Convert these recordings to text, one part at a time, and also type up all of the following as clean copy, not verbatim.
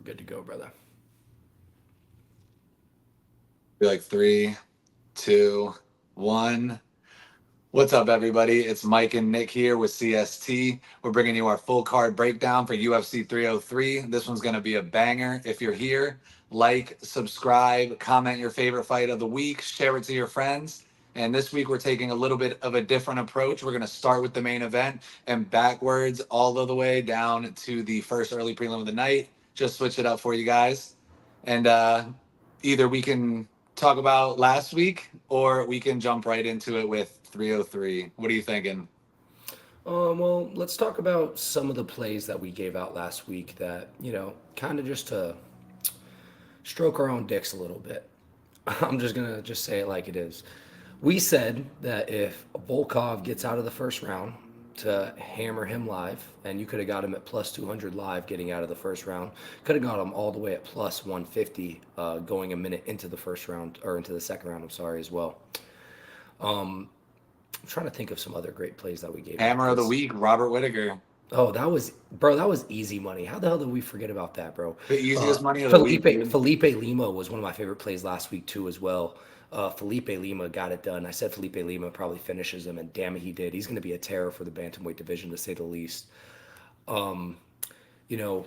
good to go, brother. Be like three, two, one. What's up, everybody? It's Mike and Nick here with CST. We're bringing you our full card breakdown for UFC 303. This one's going to be a banger. If you're here, like, subscribe, comment your favorite fight of the week, share it to your friends. And this week, we're taking a little bit of a different approach. We're going to start with the main event and backwards all of the way down to the first early prelim of the night. Just switch it up for you guys. And either we can talk about last week or we can jump right into it with 303. What are you thinking? Well, let's talk about some of the plays that we gave out last week that, kind of just to stroke our own dicks a little bit. I'm just going to just say it like it is. We said that if Volkov gets out of the first round to hammer him live, and you could have got him at plus 200 live getting out of the first round, could have got him all the way at plus 150 going a minute into the first round, or into the second round, I'm sorry, as well. I'm trying to think of some other great plays that we gave out Hammer of the because week, Robert Whitaker. oh, that was easy money. How the hell did we forget about that, bro? The easiest money of the week, Felipe dude. Felipe Lima was one of my favorite plays last week too, as well. Felipe Lima got it done. I said Felipe Lima probably finishes him, and damn it, he did. He's going to be a terror for the bantamweight division, to say the least. Um, you know,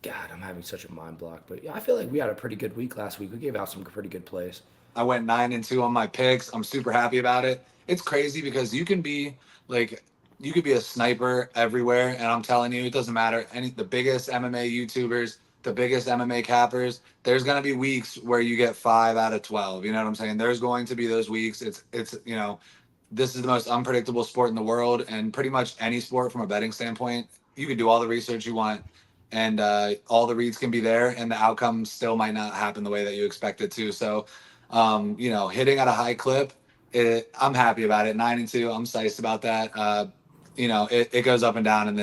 God, I'm having such a mind block, but yeah, I feel like we had a pretty good week last week. We gave out some pretty good plays. I went 9-2 on my picks. I'm super happy about it. It's crazy because like you could be a sniper everywhere, and I'm telling you, it doesn't matter. Any the biggest MMA YouTubers, the biggest MMA cappers, there's gonna be weeks where you get 5 out of 12. You know what I'm saying? There's going to be those weeks. It's this is the most unpredictable sport in the world, and pretty much any sport from a betting standpoint, you can do all the research you want, and all the reads can be there, and the outcome still might not happen the way that you expect it to. So hitting at a high clip, I'm happy about it. 9-2, I'm psyched about that. It goes up and down in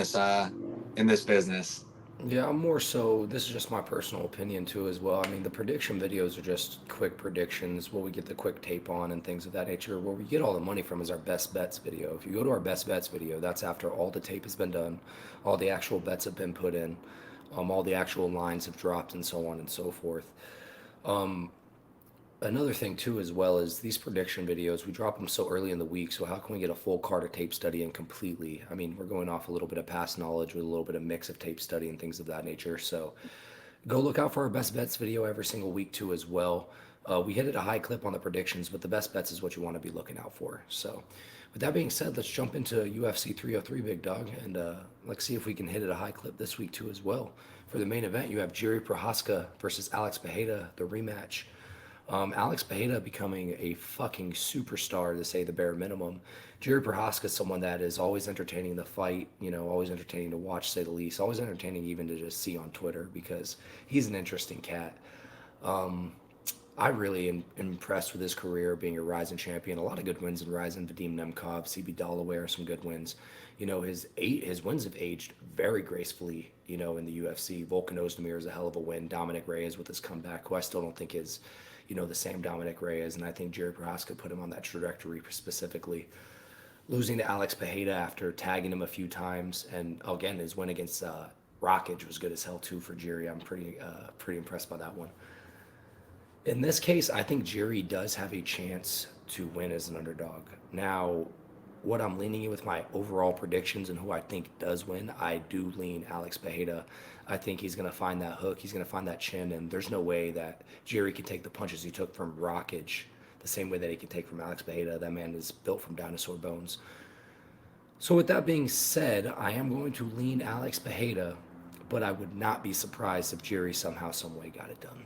this business. Yeah, I'm more so. This is just my personal opinion too, as well. I mean, the prediction videos are just quick predictions, what we get the quick tape on and things of that nature. Where we get all the money from is our best bets video. If you go to our best bets video, that's after all the tape has been done, all the actual bets have been put in, all the actual lines have dropped, and so on and so forth. Another thing too, as well, is these prediction videos, we drop them so early in the week, so how can we get a full card of tape study in completely? I mean, we're going off a little bit of past knowledge with a little bit of mix of tape study and things of that nature. So go look out for our best bets video every single week too, as well. We hit it a high clip on the predictions, but the best bets is what you want to be looking out for. So with that being said, let's jump into UFC 303, big dog, and let's see if we can hit it a high clip this week too, as well. For the main event, you have Jiri Prohaska versus Alex Pereira, the rematch. Alex Pereira becoming a fucking superstar, to say the bare minimum. Jerry Prohaska is someone that is always entertaining the fight, always entertaining to watch, to say the least, always entertaining even to just see on Twitter because he's an interesting cat. I really am impressed with his career being a Rising champion. A lot of good wins in Rising. Vadim Nemkov, CB Dollaware, some good wins. His wins have aged very gracefully. In the UFC, Volkan Ozdemir is a hell of a win. Dominic Reyes with his comeback, who I still don't think is, the same Dominic Reyes, and I think Jerry Prohaska put him on that trajectory specifically. Losing to Alex Pereira after tagging him a few times, and again his win against Rockage was good as hell too for Jerry. I'm pretty impressed by that one. In this case, I think Jerry does have a chance to win as an underdog. Now, what I'm leaning in with my overall predictions and who I think does win, I do lean Alex Pereira. I think he's going to find that hook, he's going to find that chin, and there's no way that Jerry can take the punches he took from Rockage the same way that he can take from Alex Pereira. That man is built from dinosaur bones. So, with that being said, I am going to lean Alex Pereira, but I would not be surprised if Jerry somehow, some way got it done.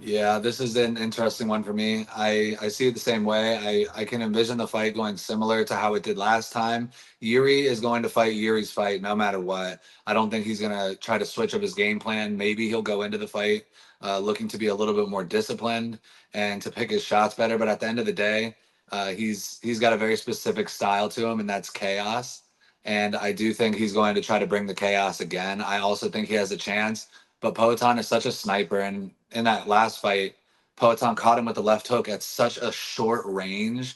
Yeah, this is an interesting one for me. I see it the same way. I can envision the fight going similar to how it did last time. Yuri is going to fight Yuri's fight no matter what. I don't think he's going to try to switch up his game plan. Maybe he'll go into the fight looking to be a little bit more disciplined and to pick his shots better. But at the end of the day, he's got a very specific style to him, and that's chaos. And I do think he's going to try to bring the chaos again. I also think he has a chance, but Poatan is such a sniper, and in that last fight, Poatan caught him with the left hook at such a short range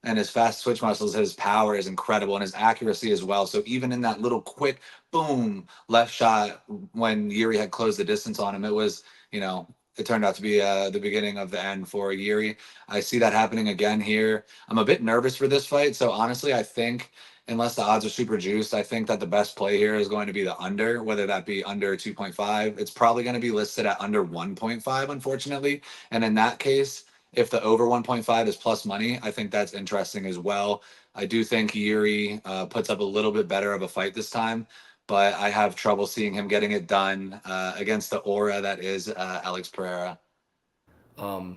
and his fast twitch muscles, his power is incredible, and his accuracy as well. So even in that little quick boom left shot when Yuri had closed the distance on him, it was, you know, it turned out to be the beginning of the end for Yuri. I see that happening again here. I'm a bit nervous for this fight. So honestly, I think unless the odds are super juiced, I think that the best play here is going to be the under, whether that be under 2.5. It's probably going to be listed at under 1.5, unfortunately. And in that case, if the over 1.5 is plus money, I think that's interesting as well. I do think Yuri puts up a little bit better of a fight this time, but I have trouble seeing him getting it done against the aura that is Alex Pereira.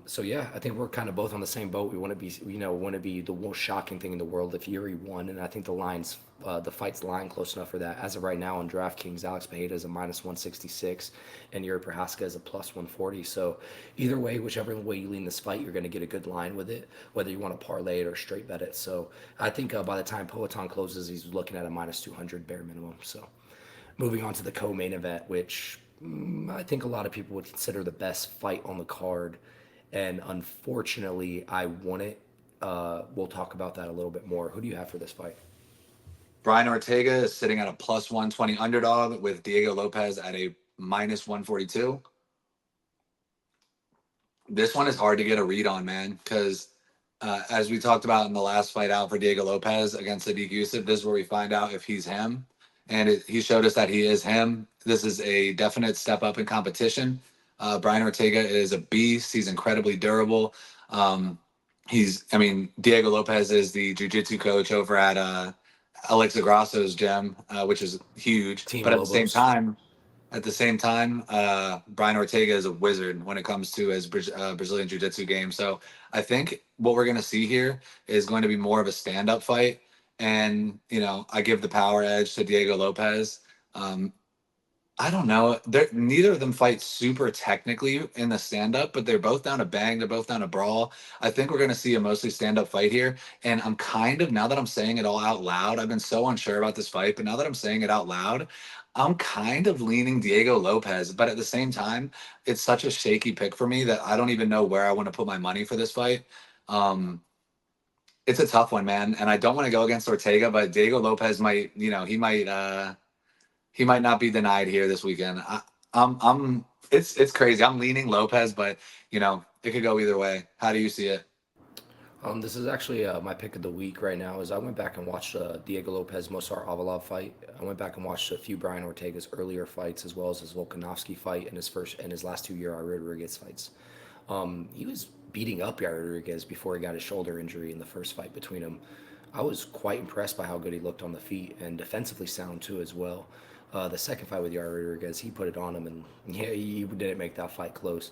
So yeah, I think we're kind of both on the same boat. We want to be, want to be the most shocking thing in the world if Yuri won, and I think the fight's line close enough for that. As of right now on DraftKings, Alex Pereira is a minus 166, and Yuri Prochazka is a plus 140. So either way, whichever way you lean this fight, you're going to get a good line with it, whether you want to parlay it or straight bet it. So I think by the time Poatan closes, he's looking at a minus 200 bare minimum. So moving on to the co-main event, which I think a lot of people would consider the best fight on the card, and unfortunately, I won it. We'll talk about that a little bit more. Who do you have for this fight? Brian Ortega is sitting at a plus 120 underdog with Diego Lopez at a minus 142. This one is hard to get a read on, man, because as we talked about in the last fight out for Diego Lopez against Sadiq Yusuf, this is where we find out if he's him. And he showed us that he is him. This is a definite step up in competition. Brian Ortega is a beast. He's incredibly durable. Diego Lopez is the jiu-jitsu coach over at Alexa Grasso's gym, which is huge. Team But Lobos. at the same time, Brian Ortega is a wizard when it comes to his Brazilian Jiu-Jitsu game. So I think what we're going to see here is going to be more of a stand-up fight. And, I give the power edge to Diego Lopez. I don't know. Neither of them fight super technically in the stand-up, but they're both down to bang. They're both down to brawl. I think we're going to see a mostly stand-up fight here. And I'm now that I'm saying it all out loud, I've been so unsure about this fight, but now that I'm saying it out loud, I'm kind of leaning Diego Lopez. But at the same time, it's such a shaky pick for me that I don't even know where I want to put my money for this fight. It's a tough one, man. And I don't want to go against Ortega, but Diego Lopez might, he might not be denied here this weekend. It's crazy. I'm leaning Lopez, but it could go either way. How do you see it? This is actually my pick of the week right now. Is I went back and watched Diego Lopez Mosar Avalov fight. I went back and watched a few Brian Ortega's earlier fights as well as his Volkanovski fight and his last 2 year Yair Rodriguez fights. He was beating up Yair Rodriguez before he got his shoulder injury in the first fight between them. I was quite impressed by how good he looked on the feet and defensively sound too as well. The second fight with Yair Rodriguez, he put it on him, and yeah, he didn't make that fight close.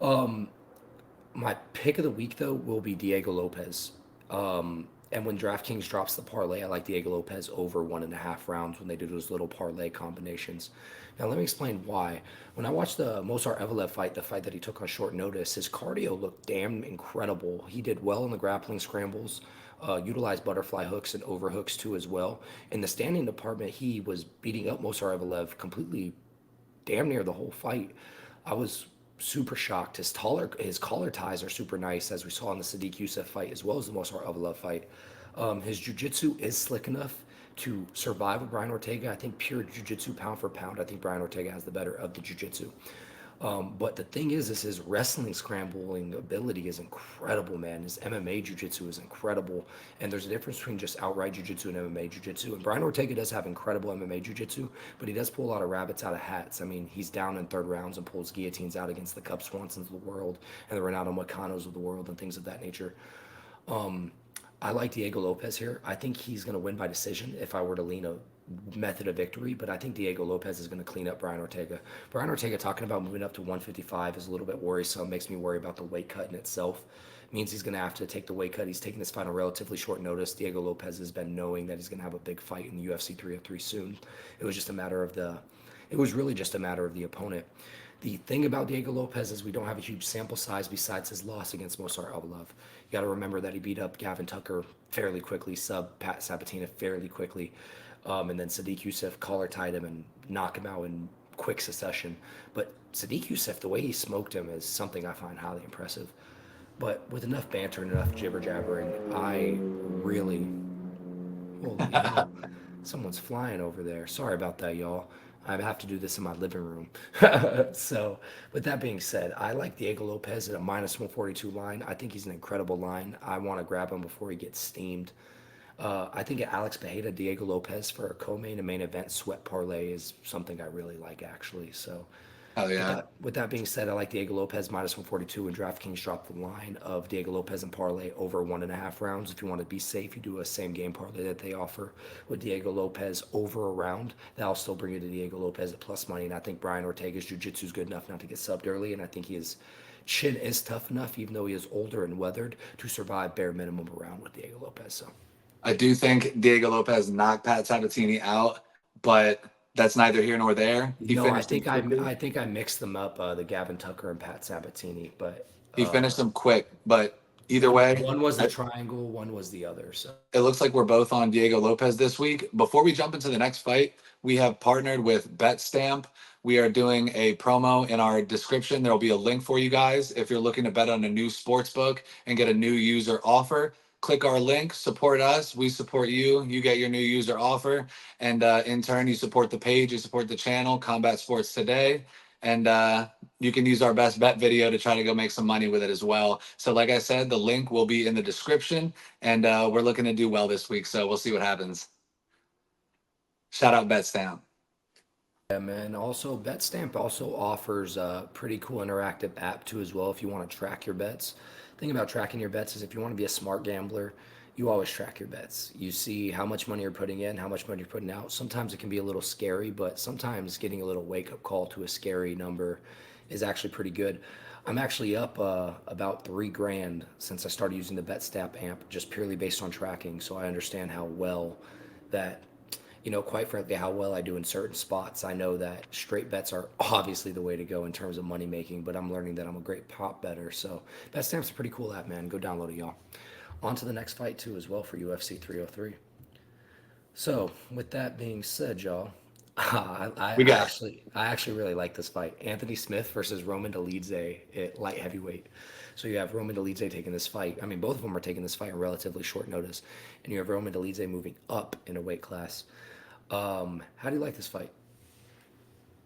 My pick of the week though will be Diego Lopez. And when DraftKings drops the parlay, I like Diego Lopez over 1.5 rounds when they do those little parlay combinations. Now let me explain why. When I watched the Mosar Evelev fight, the fight that he took on short notice, his cardio looked damn incredible. He did well in the grappling scrambles, utilized butterfly hooks and overhooks too as well. In the standing department, he was beating up Mosar Evelev completely, damn near the whole fight. I was super shocked. His collar ties are super nice, as we saw in the Sadiq Youssef fight, as well as the Mosar Evelev fight. His jiu-jitsu is slick enough to survive with Brian Ortega. I think pure jiu-jitsu pound for pound, I think Brian Ortega has the better of the jiu-jitsu. But the thing is his wrestling scrambling ability is incredible, man. His MMA jiu-jitsu is incredible. And there's a difference between just outright jiu-jitsu and MMA jiu-jitsu. And Brian Ortega does have incredible MMA jiu-jitsu, but he does pull a lot of rabbits out of hats. I mean, he's down in third rounds and pulls guillotines out against the Cub Swansons of the world and the Renato Moicanos of the world and things of that nature. I like Diego Lopez here. I think he's going to win by decision if I were to lean a method of victory, but I think Diego Lopez is going to clean up Brian Ortega. Brian Ortega talking about moving up to 155 is a little bit worrisome. Makes me worry about the weight cut in itself. Means he's going to have to take the weight cut. He's taking this fight on relatively short notice. Diego Lopez has been knowing that he's going to have a big fight in the UFC 303 soon. It was really just a matter of the opponent. The thing about Diego Lopez is we don't have a huge sample size besides his loss against Mosar Evelev. You got to remember that he beat up Gavin Tucker fairly quickly, sub Pat Sabatina fairly quickly, and then Sadiq Youssef collar tied him and knocked him out in quick succession. But Sadiq Youssef, the way he smoked him is something I find highly impressive. But with enough banter and enough jibber jabbering, I really, holy hell, someone's flying over there. Sorry about that, y'all. I have to do this in my living room. So, with that being said, I like Diego Lopez at a minus 142 line. I think he's an incredible line. I want to grab him before he gets steamed. I think Alex Bejeda, Diego Lopez for a co-main and main event sweat parlay is something I really like actually. So Hell with yeah. that being said, I like Diego Lopez minus 142 and DraftKings dropped the line of Diego Lopez and parlay over 1.5 rounds. If you want to be safe, you do a same game parlay that they offer with Diego Lopez over a round. That'll still bring you to Diego Lopez at plus money. And I think Brian Ortega's jiu-jitsu is good enough not to get subbed early. And I think his chin is tough enough, even though he is older and weathered, to survive bare minimum around with Diego Lopez. So. I do think Diego Lopez knocked Pat Sabatini out, but that's neither here nor there. He No, finished him quickly. I think I mixed them up, the Gavin Tucker and Pat Sabatini, but He finished him quick, but either way, one was the triangle, one was the other. So it looks like we're both on Diego Lopez this week. Before we jump into the next fight, we have partnered with BetStamp. We are doing a promo in our description. There will be a link for you guys if you're looking to bet on a new sports book and get a new user offer. Click our link, support us. We support you. You get your new user offer. And in turn, you support the page, you support the channel, Combat Sports Today. And you can use our best bet video to try to go make some money with it as well. So, like I said, the link will be in the description, and we're looking to do well this week. So we'll see what happens. Shout out BetStamp. yeah, man. Also, BetStamp also offers a pretty cool interactive app too as well if you want to track your bets. The thing about tracking your bets is if you want to be a smart gambler, you always track your bets. You see how much money you're putting in, how much money you're putting out. Sometimes it can be a little scary, but sometimes getting a little wake up call to a scary number is actually pretty good. I'm actually up about 3 grand since I started using the BetStamp app, just purely based on tracking. So I understand how well that, quite frankly, how well I do in certain spots. I know that straight bets are obviously the way to go in terms of money making, but I'm learning that I'm a great prop better. So BetStamp's a pretty cool app, man. Go download it, y'all. On to the next fight too, as well for UFC 303. So with that being said, y'all, We got I actually really like this fight. Anthony Smith versus Roman Dolidze at light heavyweight. So you have Roman Dolidze taking this fight. I mean, both of them are taking this fight on relatively short notice, and you have Roman Dolidze moving up in a weight class. How do you like this fight?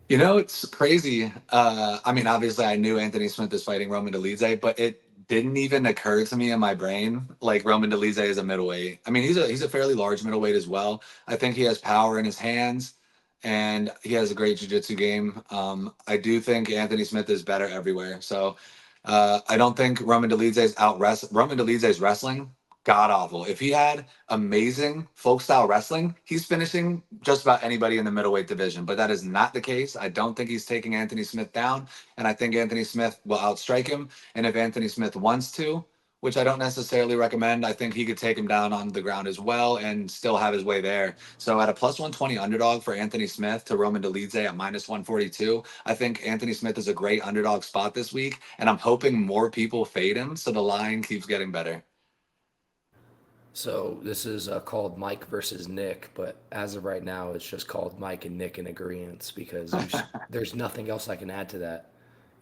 It's crazy. I mean, obviously, I knew Anthony Smith is fighting Roman Dolidze, but it didn't even occur to me in my brain like Roman Dolidze is a middleweight. I mean, he's a fairly large middleweight as well. I think he has power in his hands, and he has a great jiu-jitsu game. I do think Anthony Smith is better everywhere. So I don't think Roman Dolidze's wrestling god awful. If he had amazing folk style wrestling, he's finishing just about anybody in the middleweight division. But that is not the case. I don't think he's taking Anthony Smith down, and I think Anthony Smith will outstrike him. And if Anthony Smith wants to, which I don't necessarily recommend, I think he could take him down on the ground as well and still have his way there. So at a plus 120 underdog for Anthony Smith to Roman Dolidze at minus 142, I think Anthony Smith is a great underdog spot this week, and I'm hoping more people fade him so the line keeps getting better. So this is called Mike versus Nick, but as of right now, it's just called Mike and Nick in agreement because there's nothing else I can add to that.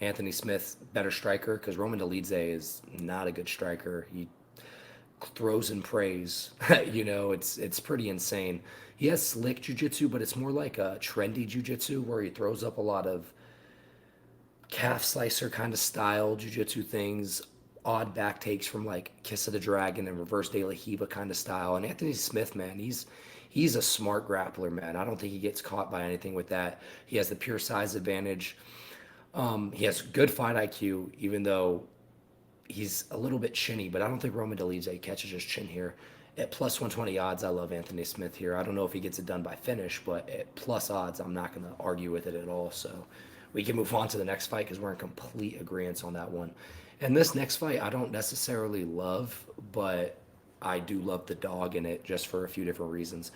Anthony Smith, better striker, because Roman Dolidze is not a good striker. He throws and prays. It's pretty insane. He has slick jujitsu, but it's more like a trendy jujitsu where he throws up a lot of calf slicer kind of style jujitsu things, odd back takes from like Kiss of the Dragon and Reverse De La Hiva kind of style. And Anthony Smith, man, he's a smart grappler, man. I don't think he gets caught by anything with that. He has the pure size advantage. He has good fight IQ, even though he's a little bit chinny, but I don't think Roman Dolidze catches his chin here. At plus 120 odds, I love Anthony Smith here. I don't know if he gets it done by finish, but at plus odds, I'm not going to argue with it at all. So we can move on to the next fight because we're in complete agreement on that one. And this next fight, I don't necessarily love, but I do love the dog in it just for a few different reasons.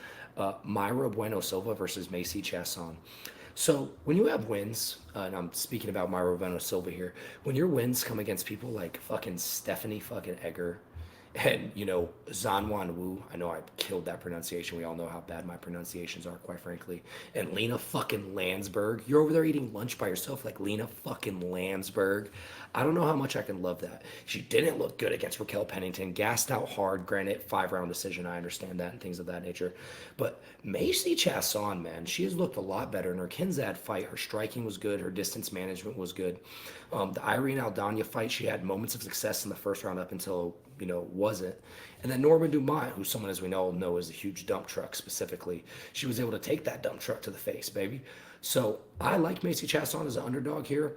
Myra Bueno Silva versus Macy Chiasson. So when you have wins, and I'm speaking about Myra Bueno Silva here, when your wins come against people like fucking Stephanie fucking Egger And Zanwan Wu, I know I killed that pronunciation. We all know how bad my pronunciations are, quite frankly. And Lena fucking Landsberg. You're over there eating lunch by yourself like Lena fucking Landsberg. I don't know how much I can love that. She didn't look good against Raquel Pennington, gassed out hard. Granted, 5 round decision. I understand that and things of that nature. But Macy Chasson, man, she has looked a lot better in her Kinzad fight. Her striking was good. Her distance management was good. The Irene Aldana fight, she had moments of success in the first round up until wasn't. And then Norma Dumont, who's someone, as we all know, is a huge dump truck specifically, she was able to take that dump truck to the face, baby. So I like Macy Chasson as an underdog here.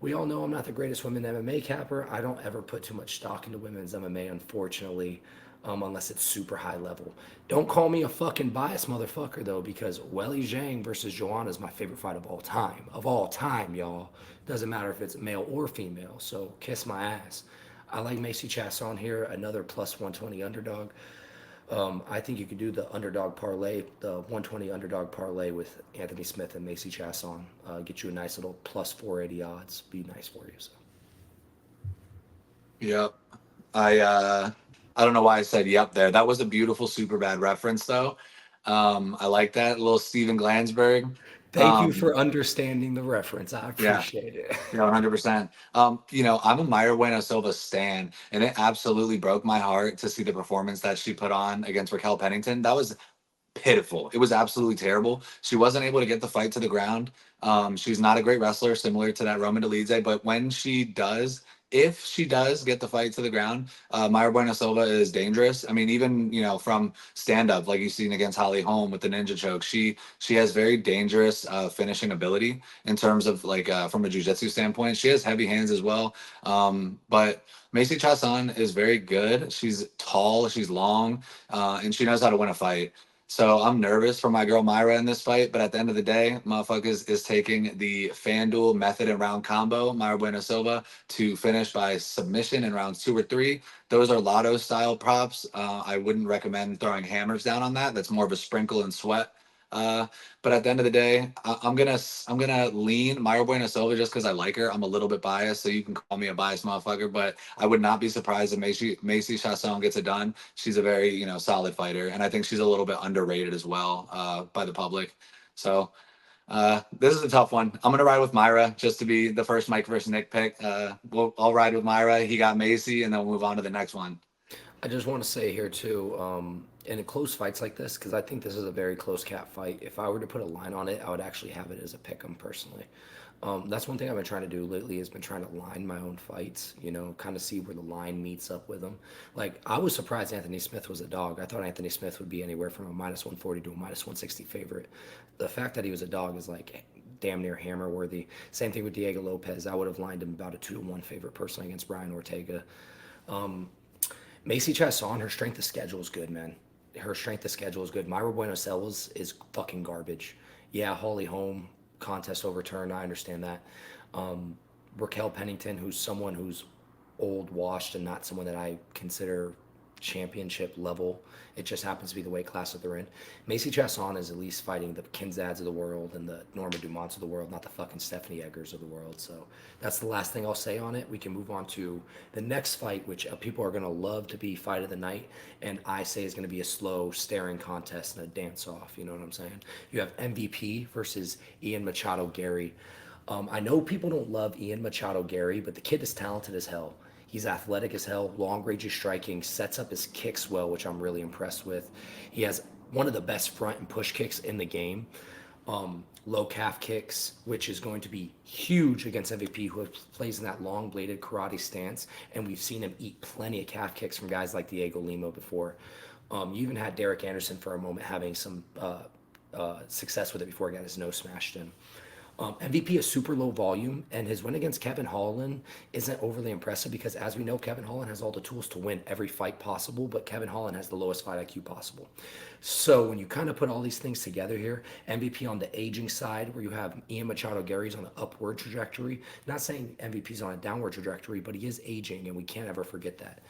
We all know I'm not the greatest women MMA capper. I don't ever put too much stock into women's MMA, unfortunately, unless it's super high level. Don't call me a fucking biased motherfucker, though, because Weili Zhang versus Joanna is my favorite fight of all time. Of all time, y'all. Doesn't matter if it's male or female, so kiss my ass. I like Macy Chasson here, another plus 120 underdog. I think you could do the underdog parlay, the 120 underdog parlay with Anthony Smith and Macy Chasson. Get you a nice little plus 480 odds. Be nice for you. So. Yep. I don't know why I said yep there. That was a beautiful super bad reference though. I like that little Steven Glansberg. Thank you Um, for understanding the reference. I yeah, appreciate it. yeah, 100%. I'm a Mayra Bueno Silva stan, and it absolutely broke my heart to see the performance that she put on against Raquel Pennington. That was pitiful. It was absolutely terrible. She wasn't able to get the fight to the ground. She's not a great wrestler, similar to that Roman Dolidze, but when she does, if she does get the fight to the ground, Mayra Bueno Silva is dangerous. I mean, even from stand up, like you've seen against Holly Holm with the ninja choke, she has very dangerous finishing ability in terms of like from a jujitsu standpoint. She has heavy hands as well, but Macy Chasson is very good. She's tall, she's long, and she knows how to win a fight. So I'm nervous for my girl Myra in this fight, but at the end of the day, motherfuckers is taking the FanDuel method and round combo, Myra Bueno Silva, to finish by submission in rounds 2 or 3. Those are lotto style props. I wouldn't recommend throwing hammers down on that. That's more of a sprinkle and sweat. Uh, but at the end of the day, I'm gonna lean Myra Bueno Silva just because I like her. I'm a little bit biased, so you can call me a biased motherfucker, but I would not be surprised if Macy Chasson gets it done. She's a very solid fighter, and I think she's a little bit underrated as well by the public. So this is a tough one. I'm gonna ride with Myra just to be the first Mike versus Nick pick. I'll ride with Myra. He got Macy, and then we'll move on to the next one. I just want to say here too, in close fights like this, because I think this is a very close cat fight. If I were to put a line on it, I would actually have it as a pick 'em personally. That's one thing I've been trying to do lately has been trying to line my own fights, kind of see where the line meets up with them. Like I was surprised Anthony Smith was a dog. I thought Anthony Smith would be anywhere from a minus 140 to a minus 160 favorite. The fact that he was a dog is like damn near hammer worthy. Same thing with Diego Lopez. I would have lined him about a 2-1 favorite personally against Brian Ortega. Macy Chasson, her strength of schedule is good, man. Her strength of schedule is good. Myra Buenos Aires is fucking garbage. Yeah, Holly Holm contest overturned. I understand that. Raquel Pennington, who's someone who's old, washed, and not someone that I consider championship level. It just happens to be the weight class that they're in. Macy Chasson is at least fighting the Kinzads of the world and the Norma Dumonts of the world, not the fucking Stephanie Eggers of the world. So that's the last thing I'll say on it. We can move on to the next fight, which people are going to love to be fight of the night. And I say is going to be a slow, staring contest and a dance off. You know what I'm saying? You have MVP versus Ian Machado Gary. I know people don't love Ian Machado Gary, but the kid is talented as hell. He's athletic as hell, long range striking, sets up his kicks well, which I'm really impressed with. He has one of the best front and push kicks in the game. Low calf kicks, which is going to be huge against MVP, who plays in that long bladed karate stance. And we've seen him eat plenty of calf kicks from guys like Diego Lima before. You even had Derek Anderson for a moment having some success with it before he got his nose smashed in. MVP is super low volume, and his win against Kevin Holland isn't overly impressive because, as we know, Kevin Holland has all the tools to win every fight possible, but Kevin Holland has the lowest fight IQ possible. So when you kind of put all these things together here, MVP on the aging side, where you have Ian Machado Gary's on the upward trajectory, not saying MVP's on a downward trajectory, but he is aging, and we can't ever forget that.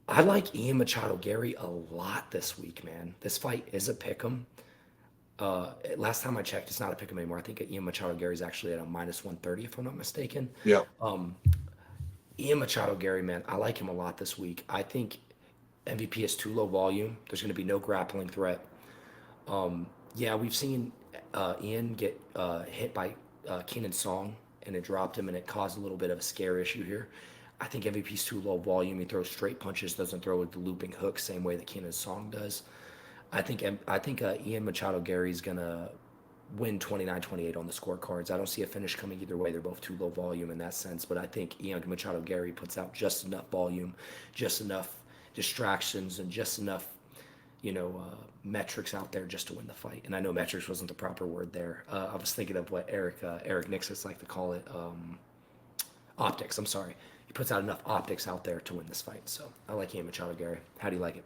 I like Ian Machado Gary a lot this week, man. This fight is a pick 'em. Last time I checked, it's not a pick 'em anymore. I think Ian Machado Gary's actually at a minus 130, if I'm not mistaken. Yeah. Ian Machado Gary, man, I like him a lot this week. I think MVP is too low volume. There's going to be no grappling threat. Yeah, we've seen Ian get hit by Keenan Song, and it dropped him, and it caused a little bit of a scare issue here. I think MVP's too low volume. He throws straight punches, doesn't throw with the looping hook same way that Keenan Song does. I think Ian Machado Gary's gonna win 29-28 on the scorecards. I don't see a finish coming either way. They're both too low volume in that sense, but I think Ian Machado Gary puts out just enough volume, just enough distractions, and just enough metrics out there just to win the fight. And I know metrics wasn't the proper word there. I was thinking of what Eric Nixis like to call it, optics. I'm sorry. He puts out enough optics out there to win this fight. So I like Ian Machado Gary. How do you like it?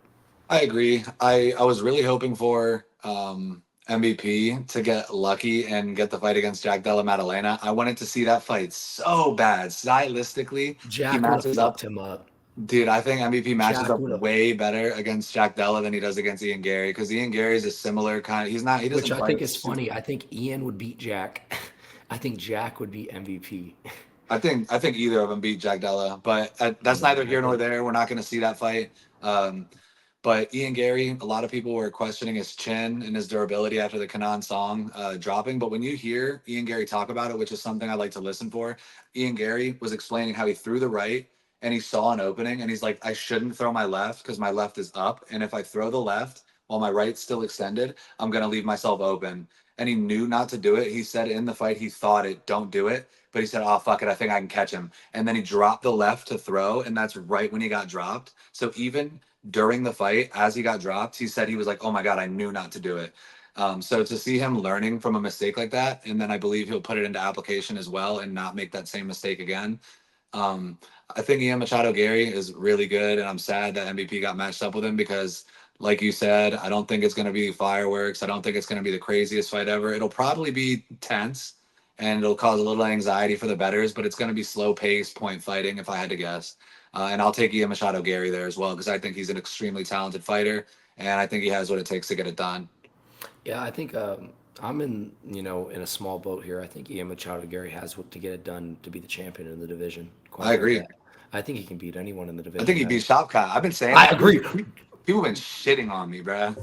I agree. I was really hoping for MVP to get lucky and get the fight against Jack Della Maddalena. I wanted to see that fight so bad. Stylistically, he Jack would have matches up. fucked him up. Dude, I think MVP matches Jack up would have, way better against Jack Della than he does against Ian Gary because Ian Gary is a similar kind of. He which doesn't I think fight is super. funny. I think Ian would beat Jack. I think Jack would beat MVP. I think either of them beat Jack Della, but that's Yeah, neither I here nor think. there. We're not going to see that fight. Um, But Ian Gary, a lot of people were questioning his chin and his durability after the Kanan song dropping. But when you hear Ian Gary talk about it, which is something I like to listen for, Ian Gary was explaining how he threw the right and he saw an opening and he's like, I shouldn't throw my left because my left is up. And if I throw the left while my right's still extended, I'm going to leave myself open. And he knew not to do it. He said in the fight, he thought it, don't do it. But he said, oh, fuck it. I think I can catch him. And then he dropped the left to throw. And that's right when he got dropped. So even during the fight, as he got dropped, he said he was like, "Oh my god, I knew not to do it." So to see him learning from a mistake like that, and then I believe he'll put it into application as well and not make that same mistake again. Um, I think Ian Machado Gary is really good, and I'm sad that MVP got matched up with him because, like you said, I don't think it's going to be fireworks. I don't think it's going to be the craziest fight ever. It'll probably be tense, and it'll cause a little anxiety for the betters, but it's going to be slow pace point fighting if I had to guess. And I'll take Ian Machado Gary there as well because I think he's an extremely talented fighter, and I think he has what it takes to get it done. Yeah, I think I'm in a small boat here. I think Ian Machado Gary has what to get it done to be the champion in the division. Quite I frankly, agree. I think he can beat anyone in the I think division, he beat man. Shopcott. I've been saying I that. agree. People been shitting on me, bruh.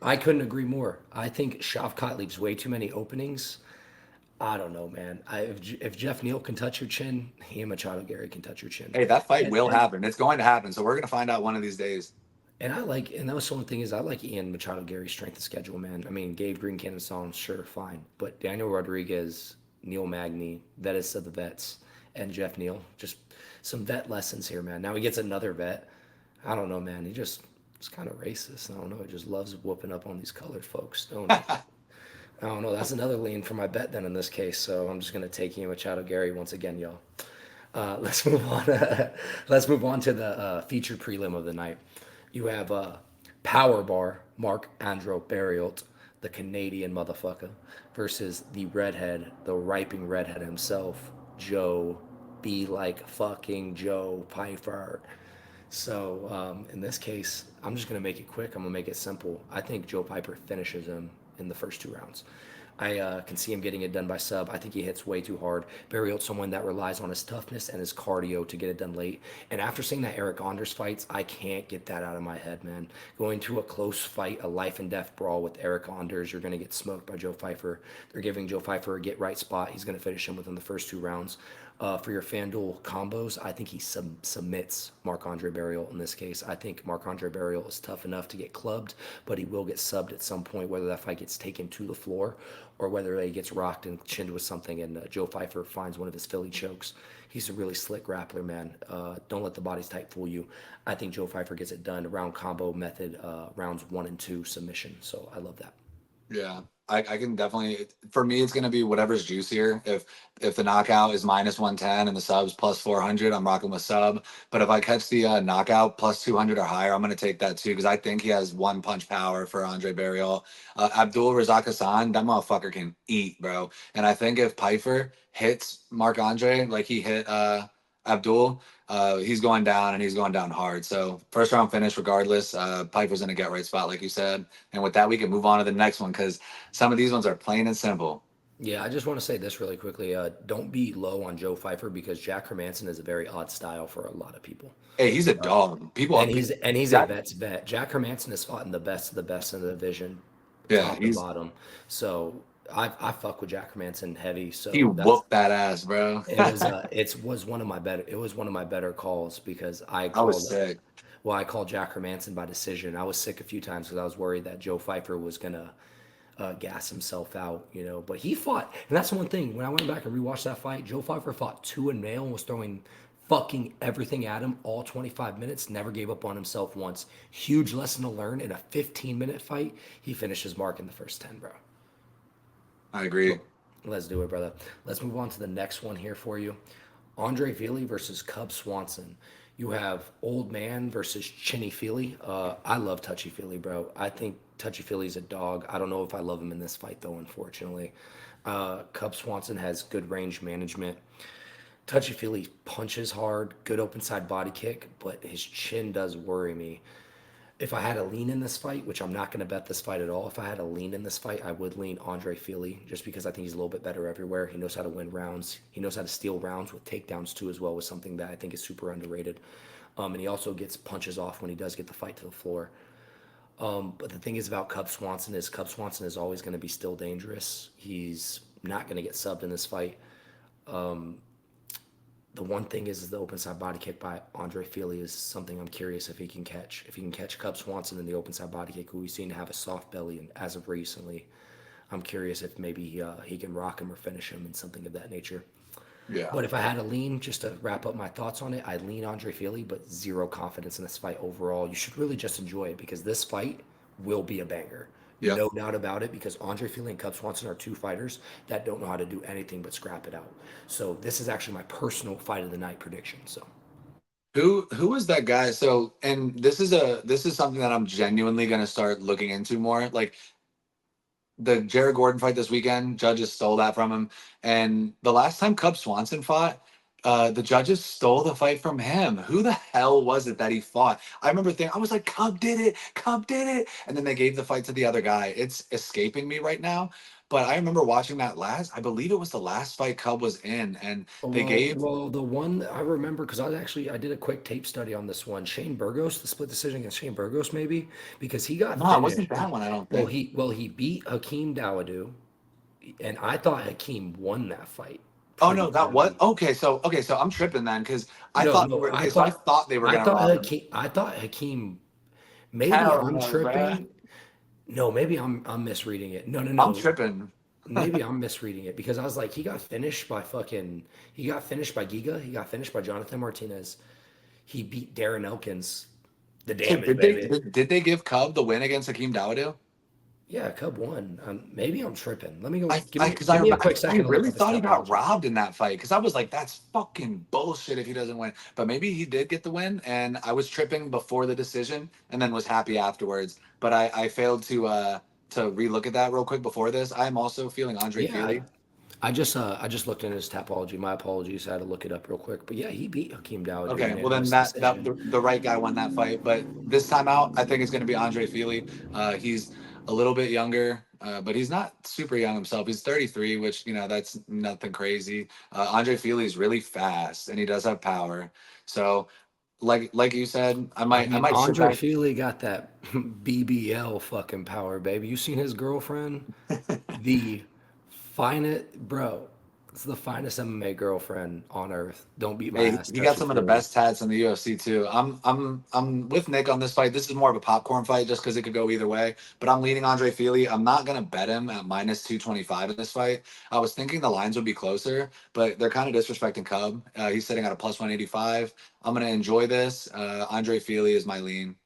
I couldn't agree more. I think Shavkat leaves way too many openings. I don't know, man. If Jeff Neal can touch your chin, Ian Machado Gary can touch your chin. Hey, that fight And will and happen. It's going to happen. So we're gonna find out one of these days. and that was the only thing is I like Ian Machado Gary's strength of schedule, man. I mean, Gabe Green, Cannon Song, sure, fine, but Daniel Rodriguez, Neil Magny, Vettis of the vets, and Jeff Neal, just some vet lessons here, man. Now he gets another vet. I don't know, man. It's kind of racist. I don't know. He just loves whooping up on these colored folks, don't he? I don't know. That's another lean for my bet then in this case. So I'm just gonna take Ian Machado Gary once again, y'all. Let's move on. Let's move on to the featured prelim of the night. You have Power Bar Mark Andro Barriot, the Canadian motherfucker, versus the redhead, the riping redhead himself, Joe. Be like fucking Joe Pyfer. So in this case, I'm just gonna make it quick. I'm gonna make it simple. I think Joe Piper finishes him in the first 2 rounds. I can see him getting it done by sub. I think he hits way too hard. Barriot's someone that relies on his toughness and his cardio to get it done late. And after seeing that Eric Anders fights, I can't get that out of my head, man. Going to a close fight, a life and death brawl with Eric Anders, you're going to get smoked by Joe Pfeiffer. They're giving Joe Pfeiffer a get right spot. He's going to finish him within the first 2 rounds. For your FanDuel combos, I think he submits Marc Andre Barriol in this case. I think Marc Andre Barriol is tough enough to get clubbed, but he will get subbed at some point, whether that fight gets taken to the floor or whether he gets rocked and chinned with something and Joe Pfeiffer finds one of his Philly chokes. He's a really slick grappler, man. Don't let the body's type fool you. I think Joe Pfeiffer gets it done. Round combo method, rounds 1 and 2 submission. So I love that. Yeah, I can definitely. For me, it's gonna be whatever's juicier. If the knockout is -110 and the subs +400, I'm rocking with sub. But if I catch the knockout +200 or higher, I'm gonna take that too because I think he has one punch power for Andre Barriol. Abdul Razak Hassan, that motherfucker can eat, bro. And I think if Piper hits Marc Andre like he hit Abdul, he's going down and he's going down hard. So first round finish regardless. Piper's in a get right spot, like you said. And with that, we can move on to the next one because some of these ones are plain and simple. Yeah, I just want to say this really quickly. Don't be low on Joe Pfeiffer because Jack Hermanson is a very odd style for a lot of people. Hey, he's a dog. And People, he's a Jack, vet's vet. Jack Hermanson has fought in the best of the best in the division, yeah, top to bottom. So I fuck with Jack Hermanson heavy. he So that's whooped that ass, bro. it was one of my better calls because I was sick. I called Jack Hermanson by decision. I was sick a few times because I was worried that Joe Pfeiffer was gonna gas himself out, you know. But he fought, and that's the one thing. When I went back and rewatched that fight, Joe Pfeiffer fought two and nail and was throwing fucking everything at him all 25 minutes. Never gave up on himself once. Huge lesson to learn in a 15-minute fight. He finished his mark in the first 10, bro. I agree. Let's do it, brother. Let's move on to the next one here for you. Andre Feely versus Cub Swanson. You have Old Man versus Chinny Feely. I love Touchy Feely, bro. I think Touchy Feely's a dog. I don't know if I love him in this fight, though, unfortunately. Cub Swanson has good range management. Touchy Feely punches hard, good open side body kick, but his chin does worry me. If I had a lean in this fight, which I'm not going to bet this fight at all, if I had a lean in this fight, I would lean Andre Feely just because I think he's a little bit better everywhere. He knows how to win rounds. He knows how to steal rounds with takedowns too, as well, was something that I think is super underrated. And he also gets punches off when he does get the fight to the floor. But the thing is about Cub Swanson is always going to be still dangerous. He's not going to get subbed in this fight. The one thing is the open side body kick by Andre Feely is something I'm curious if he can catch. If he can catch Cub Swanson in the open side body kick, who we've seen to have a soft belly, and as of recently, I'm curious if maybe he can rock him or finish him and something of that nature. Yeah. But if I had a lean, just to wrap up my thoughts on it, I'd lean Andre Feely, but zero confidence in this fight overall. You should really just enjoy it because this fight will be a banger. Yep. No doubt about it, because Andre Feely and Cub Swanson are two fighters that don't know how to do anything but scrap it out. So this is actually my personal fight of the night prediction. So Who was that guy? So, and this is something that I'm genuinely gonna start looking into more. Like the Jared Gordon fight this weekend, judges stole that from him. And the last time Cub Swanson fought, the judges stole the fight from him. Who the hell was it that he fought? I remember thinking, I was like, Cub did it, Cub did it. And then they gave the fight to the other guy. It's escaping me right now. But I remember watching that last, I believe it was the last fight Cub was in. And they gave, the one I remember because I did a quick tape study on this one. Shane Burgos, the split decision against Shane Burgos, maybe because he got no, it wasn't finished. that one, I don't think. He beat Hakeem Dawodu, and I thought Hakeem won that fight Oh pretty no, that what? clearly. Okay, so I'm tripping then because I No, thought they no, were okay. So I thought they were gonna rob him. I thought Hakeem. Maybe Hell I'm no, bruh. tripping. No, maybe I'm misreading it. No, no, I'm no. tripping. Maybe I'm misreading it because I was like, he got finished by Giga, he got finished by Jonathan Martinez, he beat Darren Elkins, the Hey, damage, did they baby. did they give Cub the win against Hakeem Dawodu? Yeah, Cub won. Maybe I'm tripping. Let me go. I because Give me a quick I second to look really up his thought he got topology. robbed in that fight because I was like, that's fucking bullshit if he doesn't win. But maybe he did get the win, and I was tripping before the decision, and then was happy afterwards. But I failed to relook at that real quick before this. I'm also feeling Andre Yeah, Feely. I just looked into his topology. My apologies. I had to look it up real quick. But yeah, he beat Hakeem Dawood Okay, well then unanimous that decision. the right guy won that fight, but this time out, I think it's going to be Andre Feely. He's a little bit younger, but he's not super young himself. He's 33, which that's nothing crazy. Andre Feely is really fast, and he does have power. So, like you said, I I mean, might sit Andre back. Feely got that BBL fucking power, baby. You seen his girlfriend? The finest, bro. It's the finest MMA girlfriend on earth. Don't beat my Hey, ass, he got Touchy some of the Feely. best tats in the UFC too. I'm with Nick on this fight. This is more of a popcorn fight just because it could go either way. But I'm leaning Andre Feely. I'm not gonna bet him at minus 225 in this fight. I was thinking the lines would be closer, but they're kind of disrespecting Cub. He's sitting at a plus 185. I'm gonna enjoy this. Andre Feely is my lean.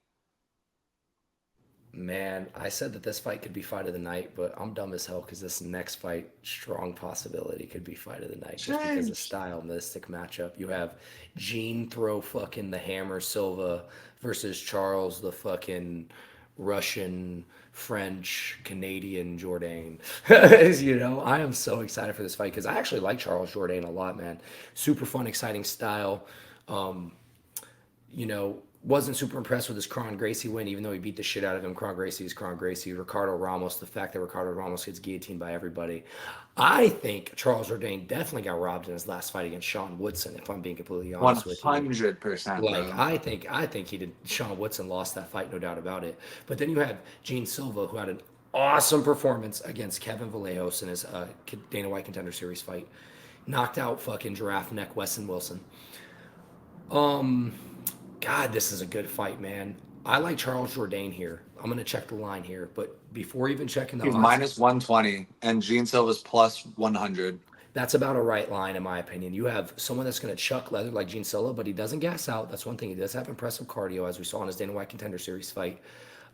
Man, I said that this fight could be fight of the night, but I'm dumb as hell because this next fight, strong possibility, could be fight of the night just because of Change. style, mystic matchup. You have Gene throw fucking the hammer Silva versus Charles the fucking Russian, French, Canadian Jourdain. I am so excited for this fight because I actually like Charles Jourdain a lot, man. Super fun, exciting style. Um, Wasn't super impressed with his Kron Gracie win, even though he beat the shit out of him. Kron Gracie is Kron Gracie. Ricardo Ramos, the fact that Ricardo Ramos gets guillotined by everybody. I think Charles Jourdain definitely got robbed in his last fight against Sean Woodson, if I'm being completely honest with you. 100%, Like bro. I think he did. Sean Woodson lost that fight, no doubt about it. But then you have Gene Silva, who had an awesome performance against Kevin Vallejos in his Dana White Contender Series fight. Knocked out fucking giraffe neck Weston Wilson. Um, God, this is a good fight, man. I like Charles Jourdain here. I'm gonna check the line here, but before even checking the He's odds, minus 120, and Gene Silva's plus 100. that's about a right line in my opinion. You have someone that's gonna chuck leather like Gene Silva, but he doesn't gas out. That's one thing. He does have impressive cardio, as we saw in his Dana White Contender Series fight.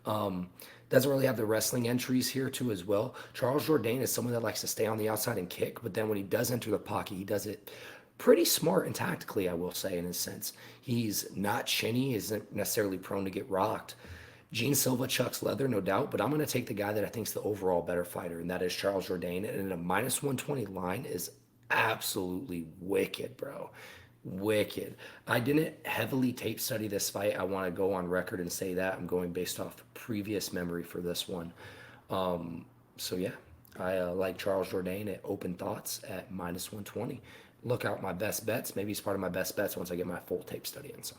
Um, doesn't really have the wrestling entries here too as well. Charles Jourdain is someone that likes to stay on the outside and kick, but then when he does enter the pocket, he does it pretty smart and tactically, I will say, in his sense. He's not chinny, isn't necessarily prone to get rocked. Gene Silva chucks leather, no doubt, but I'm going to take the guy that I think is the overall better fighter, and that is Charles Jourdain. And a minus 120 line is absolutely wicked, bro. Wicked. I didn't heavily tape study this fight. I want to go on record and say that. I'm going based off previous memory for this one. So yeah, I like Charles Jourdain at open thoughts at minus 120. Look out my best bets. Maybe he's part of my best bets once I get my full tape study in. So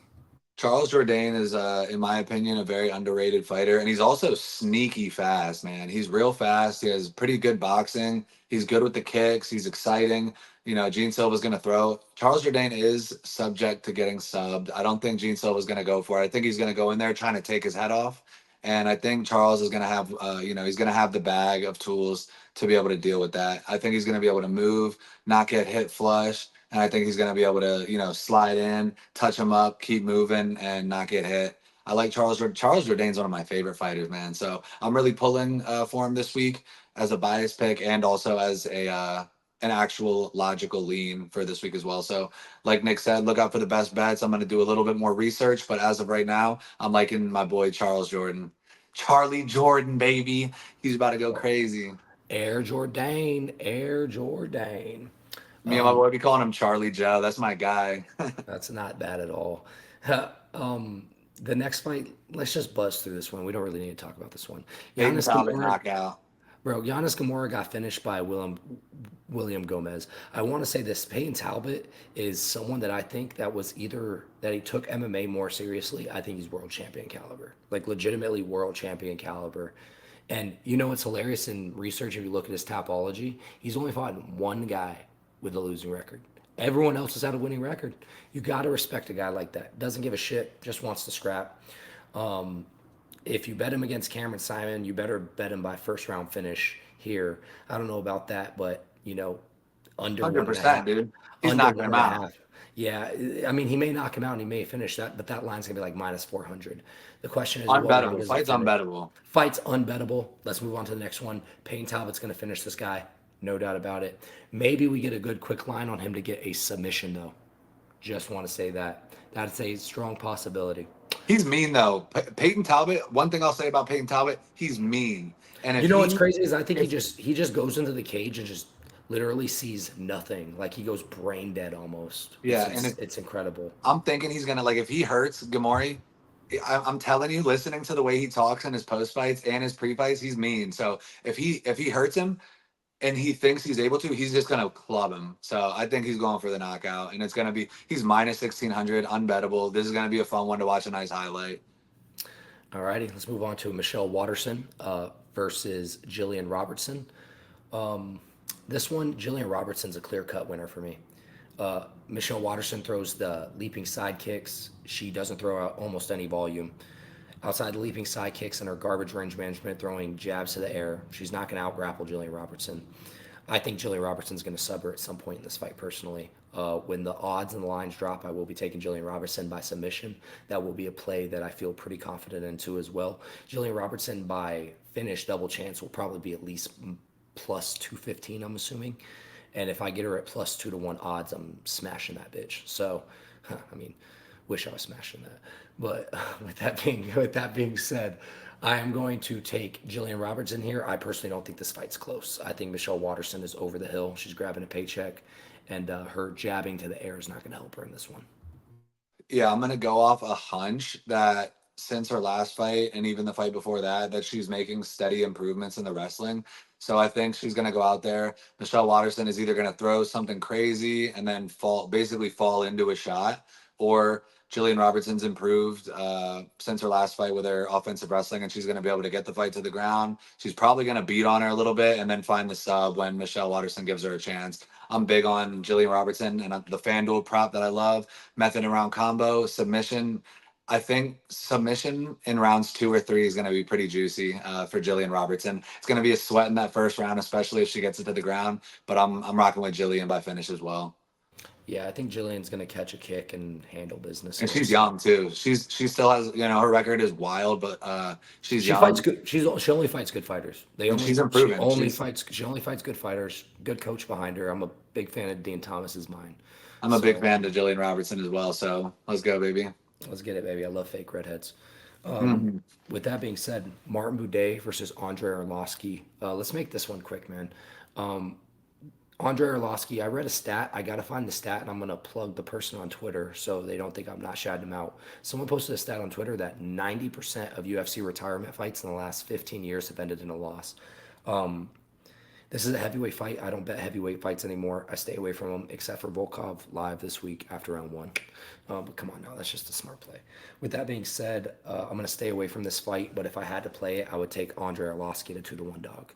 Charles Jourdain is, in my opinion, a very underrated fighter, and he's also sneaky fast, man. He's real fast. He has pretty good boxing. He's good with the kicks. He's exciting. You know, Gene Silva's going to throw. Charles Jourdain is subject to getting subbed. I don't think Gene Silva's going to go for it. I think he's going to go in there trying to take his head off, and I think Charles is going to have, he's going to have the bag of tools to be able to deal with that. I think he's going to be able to move, not get hit flush. And I think he's going to be able to, slide in, touch him up, keep moving, and not get hit. I like Charles Jourdain's one of my favorite fighters, man. So I'm really pulling for him this week as a bias pick and also as a an actual logical lean for this week as well. So, like Nick said, look out for the best bets. I'm going to do a little bit more research, but as of right now, I'm liking my boy Charles Jordan. Charlie Jordan, baby. He's about to go crazy. Air Jourdain, Air Jourdain. Me and my boy be calling him Charlie Joe. That's my guy. That's not bad at all. The next fight, let's just buzz through this one. We don't really need to talk about this one. Peyton Giannis Talbot Gamora, knockout. bro. Giannis Gamora got finished by William Gomez. I want to say this: Peyton Talbot is someone that I think that was either that he took MMA more seriously. I think he's world champion caliber, like legitimately world champion caliber. And you know what's hilarious in research if you look at his topology? He's only fought one guy with a losing record. Everyone else has had a winning record. You got to respect a guy like that. Doesn't give a shit, just wants to scrap. Um, if you bet him against Cameron Simon, you better bet him by first round finish here. I don't know about that, but under one and a 100%, half, dude. He's under knocking one him and a out. half. Yeah, I mean, he may knock him out and he may finish that, but that line's gonna be like minus 400. The question is, what round Unbettable. does it Fight's finish? unbettable. Fight's unbettable. Let's move on to the next one. Payne Talbot's going to finish this guy. No doubt about it. Maybe we get a good quick line on him to get a submission, though. Just want to say that. That's a strong possibility. He's mean though. Peyton Talbot. One thing I'll say about Peyton Talbot, he's mean. And You if know what's he, crazy is I think if he just goes into the cage and just literally sees nothing. Like he goes brain dead almost. yeah, and if It's incredible. I'm thinking he's gonna like if he hurts Gamori, I'm telling you, listening to the way he talks in his post fights and his pre fights, he's mean. So if he hurts him and he thinks he's able to, he's just gonna club him. So I think he's going for the knockout, and it's gonna be he's minus 1600, unbettable. This is gonna be a fun one to watch, a nice highlight. All righty, let's move on to Michelle Watterson versus Jillian Robertson. This one, Jillian Robertson's a clear cut winner for me. Michelle Watterson throws the leaping side kicks. She doesn't throw out almost any volume. Outside the leaping side kicks and her garbage range management, throwing jabs to the air, she's not going to out grapple Jillian Robertson. I think Jillian Robertson's going to sub her at some point in this fight personally. When the odds and the lines drop, I will be taking Jillian Robertson by submission. That will be a play that I feel pretty confident in too as well. Jillian Robertson by finish double chance will probably be at least plus 215, I'm assuming. And if I get her at plus 2-1 odds, I'm smashing that bitch. So, I mean, wish I was smashing that. But with that being said, I am going to take Jillian Robertson here. I personally don't think this fight's close. I think Michelle Watterson is over the hill. She's grabbing a paycheck, and her jabbing to the air is not going to help her in this one. Yeah, I'm gonna go off a hunch that since her last fight and even the fight before that, that she's making steady improvements in the wrestling. So I think she's gonna go out there. Michelle Watterson is either gonna throw something crazy and then basically fall into a shot, or Jillian Robertson's improved since her last fight with her offensive wrestling, and she's gonna be able to get the fight to the ground. She's probably gonna beat on her a little bit and then find the sub when Michelle Watterson gives her a chance. I'm big on Jillian Robertson and the FanDuel prop that I love, method and round combo submission. I think submission in rounds 2 or 3 is going to be pretty juicy for Jillian Robertson. It's going to be a sweat in that first round, especially if she gets it to the ground. But I'm rocking with Jillian by finish as well. Yeah, I think Jillian's gonna catch a kick and handle business And here. she's So young too. She still has, her record is wild, but she's she fights young good. She only fights good fighters. and she's improving. She only fights good fighters. Good coach behind her. I'm a big fan of Dean Thomas's mind. I'm a big So fan of Jillian Robertson as well. So let's go, baby. let's get it, baby. I love fake redheads. Mhm. With that being said, Martin Buday versus Andre Arlovsky. Let's make this one quick, man. Andre Arlovsky, I read a stat. I got to find the stat, and I'm going to plug the person on Twitter so they don't think I'm not shouting them out. Someone posted a stat on Twitter that 90% of UFC retirement fights in the last 15 years have ended in a loss. This is a heavyweight fight. I don't bet heavyweight fights anymore. I stay away from them, except for Volkov live this week after round one. But come on now, that's just a smart play. With that being said, I'm going to stay away from this fight, but if I had to play it, I would take Andre Arlovsky to 2-1 dog.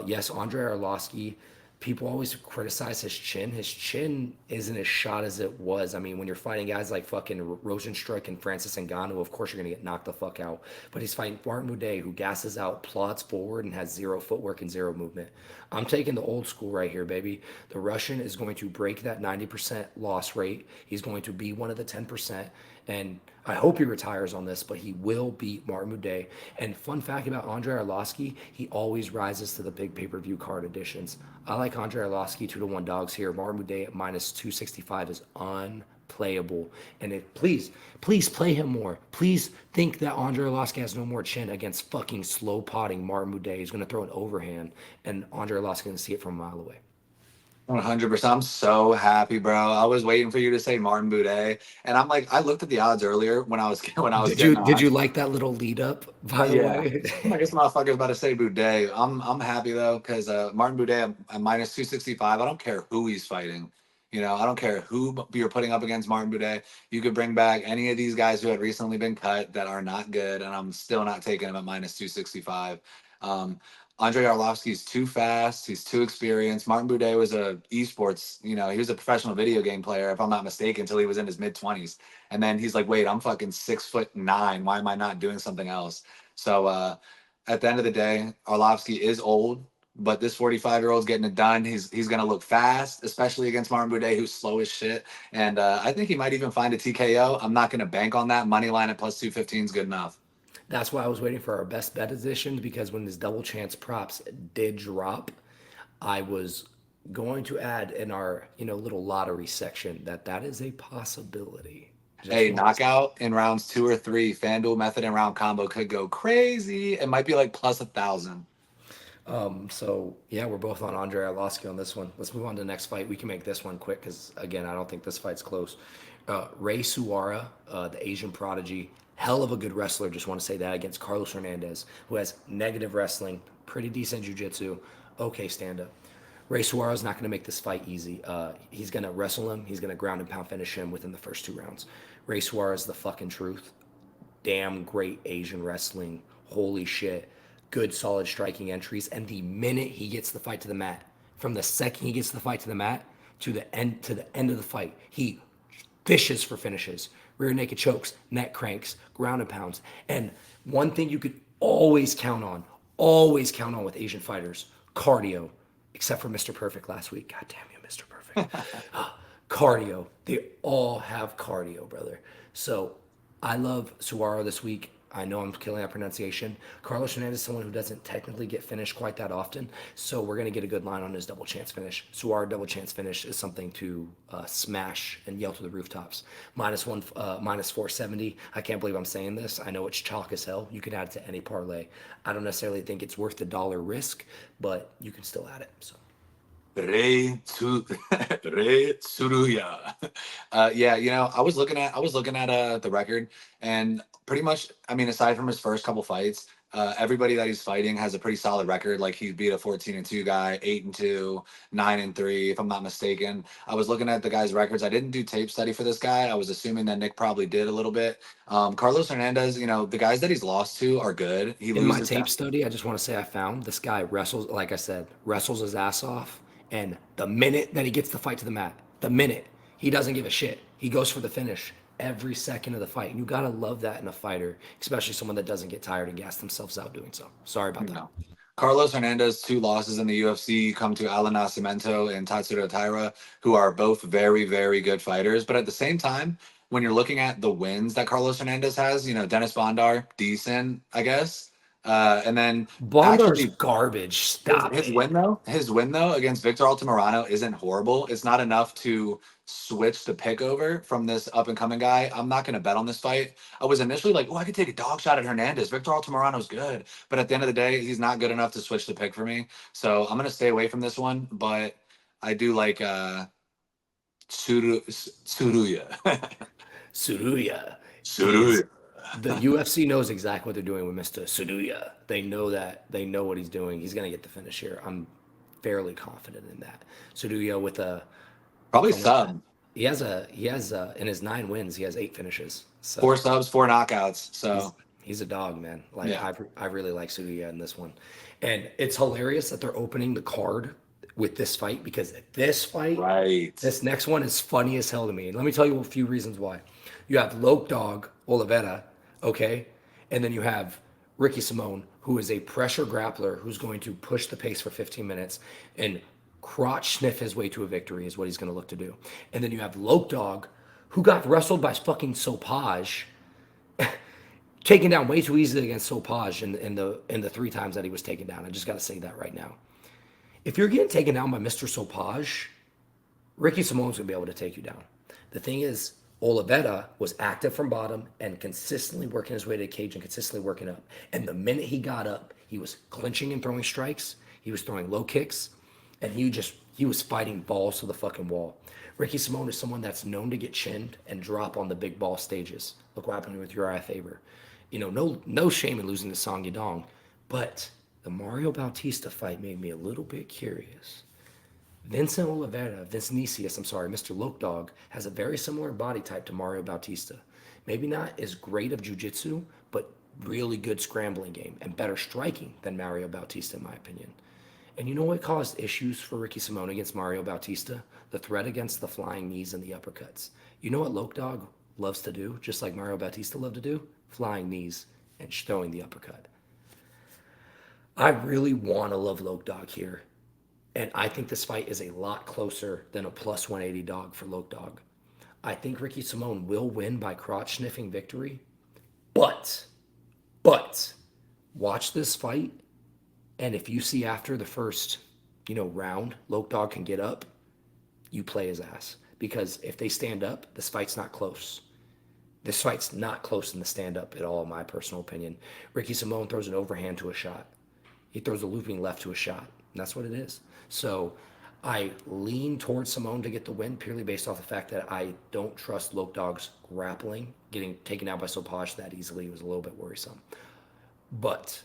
Yes, Andre Arlovsky, people always criticize his chin. His chin isn't as shot as it was. I mean, when you're fighting guys like fucking Rosenstruck and Francis Ngannou, of course you're gonna get knocked the fuck out. But he's fighting Martin Buday, who gasses out, plods forward, and has zero footwork and zero movement. I'm taking the old school right here, baby. The Russian is going to break that 90% loss rate. He's going to be one of the 10%. And I hope he retires on this, but he will beat Martin Buday. And fun fact about Andre Arlovsky, he always rises to the big pay-per-view card editions. I like Andre Arlovsky 2-1 dogs here. Martin Buday at minus 265 is unplayable. And please play him more. Please think that Andre Arlovsky has no more chin against fucking slow potting Martin Buday. He's going to throw an overhand, and Andre Arlovsky going to see it from a mile away. 100%. I'm so happy, bro. I was waiting for you to say Martin Buday, and I'm like, I looked at the odds earlier when I was when I was Did getting you the did odds. you like that little lead up, by the Yeah, way? I'm like, this motherfucker's about to say Buday. I'm happy though because Martin Buday at minus 265. I don't care who he's fighting. I don't care who you're putting up against Martin Buday. You could bring back any of these guys who had recently been cut that are not good, and I'm still not taking him at minus 265. Um, Andre Arlovsky's too fast. He's too experienced. Martin Buday was a esports, he was a professional video game player, if I'm not mistaken, until he was in his mid 20s. And then he's like, wait, I'm fucking 6'9". Why am I not doing something else? So at the end of the day, Arlovsky is old, but this 45-year-old's getting it done. He's gonna look fast, especially against Martin Buday, who's slow as shit. And I think he might even find a TKO. I'm not gonna bank on that. Money line at plus 215 is good enough. That's why I was waiting for our best bet edition, because when this double chance props did drop, I was going to add in our little lottery section that is a possibility. Just Hey, want to. knockout in rounds 2 or 3, FanDuel method and round combo could go crazy. It might be like plus 1,000. So yeah, we're both on Andre Arlovsky on this one. Let's move on to the next fight. We can make this one quick because again, I don't think this fight's close. Ray Suara, the Asian prodigy, hell of a good wrestler. Just want to say that, against Carlos Hernandez, who has negative wrestling, pretty decent jiu-jitsu, okay stand-up. Ray Suarez not going to make this fight easy. He's going to wrestle him. He's going to ground and pound finish him within the first 2 rounds. Ray Suarez, the fucking truth. Damn great Asian wrestling. Holy shit. Good solid striking entries. And the minute he gets the fight to the mat, from the second he gets the fight to the mat to the end of the fight, he fishes for finishes. Rear naked chokes, neck cranks, ground and pounds. And one thing you could always count on with Asian fighters, cardio, except for Mr. Perfect last week. God damn you, Mr. Perfect. Cardio. They all have cardio, brother. So I love Suaro this week. I know I'm killing that pronunciation. Carlos Hernandez is someone who doesn't technically get finished quite that often, so we're going to get a good line on his double chance finish. Suaro double chance finish is something to smash and yell to the rooftops. Minus 470. I can't believe I'm saying this. I know it's chalk as hell. You can add it to any parlay. I don't necessarily think it's worth the dollar risk, but you can still add it. So Rey Tsuruya. Yeah, I was looking at the record, and pretty much, I mean, aside from his first couple fights, everybody that he's fighting has a pretty solid record. Like he beat a 14-2 guy, 8-2, 9-3, if I'm not mistaken. I was looking at the guy's records. I didn't do tape study for this guy. I was assuming that Nick probably did a little bit. Carlos Hernandez, the guys that he's lost to are good. He In my loses down. tape study, I just want to say I found this guy wrestles, like I said, wrestles his ass off. And the minute that he gets the fight to the mat, the minute he doesn't give a shit, he goes for the finish every second of the fight. And you gotta love that in a fighter, especially someone that doesn't get tired and gas themselves out doing so. Sorry about that. No. Carlos Hernandez, two losses in the UFC, come to Alan Nascimento and Tatsuro Taira, who are both very, very good fighters. But at the same time, when you're looking at the wins that Carlos Hernandez has, Dennis Bondar, decent, I guess. And then Bondar's actually, garbage. his, Stop his it. win though, his win though against Victor Altamirano isn't horrible. It's not enough to switch the pick over from this up and coming guy. I'm not going to bet on this fight. I was initially like, oh, I could take a dog shot at Hernandez. Victor Altamirano's good, but at the end of the day, he's not good enough to switch the pick for me. So I'm going to stay away from this one. But I do like Tsuruya. Suruya is Tsuruya. the UFC knows exactly what they're doing with Mr. Suruya. They know that. They know what he's doing. He's gonna get the finish here. I'm fairly confident in that. Suruya with a Probably from a sub. he has in his 9 wins, he has 8 finishes. Four So subs, four knockouts. he's So he's a dog, man. Like yeah. I really like Suruya in this one. And it's hilarious that they're opening the card with this fight because this fight, Right. this next one is funny as hell to me. And let me tell you a few reasons why. You have Loke Dog Oliveira, okay? And then you have Ricky Simone, who is a pressure grappler who's going to push the pace for 15 minutes and crotch sniff his way to a victory is what he's going to look to do. And then you have Loke Dog, who got wrestled by fucking Sopaj, taken down way too easily against Sopaj in the 3 times that he was taken down. I just got to say that right now. If you're getting taken down by Mr. Sopaj, Ricky Simone's gonna be able to take you down. The thing is, Oliveira was active from bottom and consistently working his way to the cage and consistently working up. And the minute he got up, he was clinching and throwing strikes. He was throwing low kicks, and he was fighting balls to the fucking wall. Ricky Simone is someone that's known to get chinned and drop on the big ball stages. Look what happened with Uriah Faber. No shame in losing to Song Yadong, but the Mario Bautista fight made me a little bit curious. Vinicius, I'm sorry, Mr. Loke Dog, has a very similar body type to Mario Bautista. Maybe not as great of jiu-jitsu, but really good scrambling game and better striking than Mario Bautista, in my opinion. And you know what caused issues for Ricky Simone against Mario Bautista? The threat against the flying knees and the uppercuts. You know what Loke Dog loves to do, just like Mario Bautista loved to do? Flying knees and throwing the uppercut. I really want to love Loke Dog here. And I think this fight is a lot closer than a plus 180 dog for Loke Dog. I think Ricky Simone will win by crotch sniffing victory. But, but, watch this fight. And if you see after the first, round, Loke Dog can get up, you play his ass. Because if they stand up, this fight's not close. This fight's not close in the stand up at all, in my personal opinion. Ricky Simone throws an overhand to a shot. He throws a looping left to a shot. And that's what it is. So I lean towards Simone to get the win purely based off the fact that I don't trust Loke Dog's grappling. Getting taken out by Sopaj that easily was a little bit worrisome. But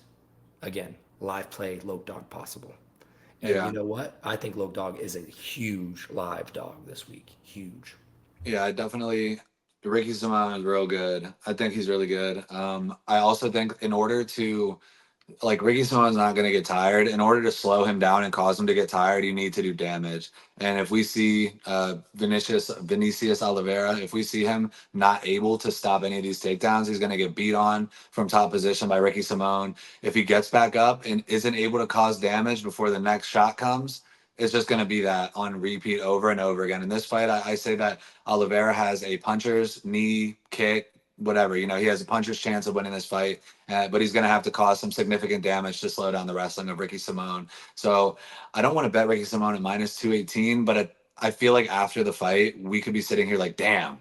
again, live play, Loke Dog possible. And Yeah. you know what? I think Loke Dog is a huge live dog this week. Huge. Yeah, I definitely. Ricky Simon is real good. I think he's really good. I also think in order to, like, Ricky Simone's not going to get tired. In order to slow him down and cause him to get tired, you need to do damage. And if we see Vinicius Oliveira, if we see him not able to stop any of these takedowns, he's going to get beat on from top position by Ricky Simone. If he gets back up and isn't able to cause damage before the next shot comes, it's just going to be that on repeat over and over again. In this fight, I say that Oliveira has a puncher's knee kick, whatever. He has a puncher's chance of winning this fight, but he's going to have to cause some significant damage to slow down the wrestling of Ricky Simone. So I don't want to bet Ricky Simone at minus 218, but I feel like after the fight, we could be sitting here like, damn,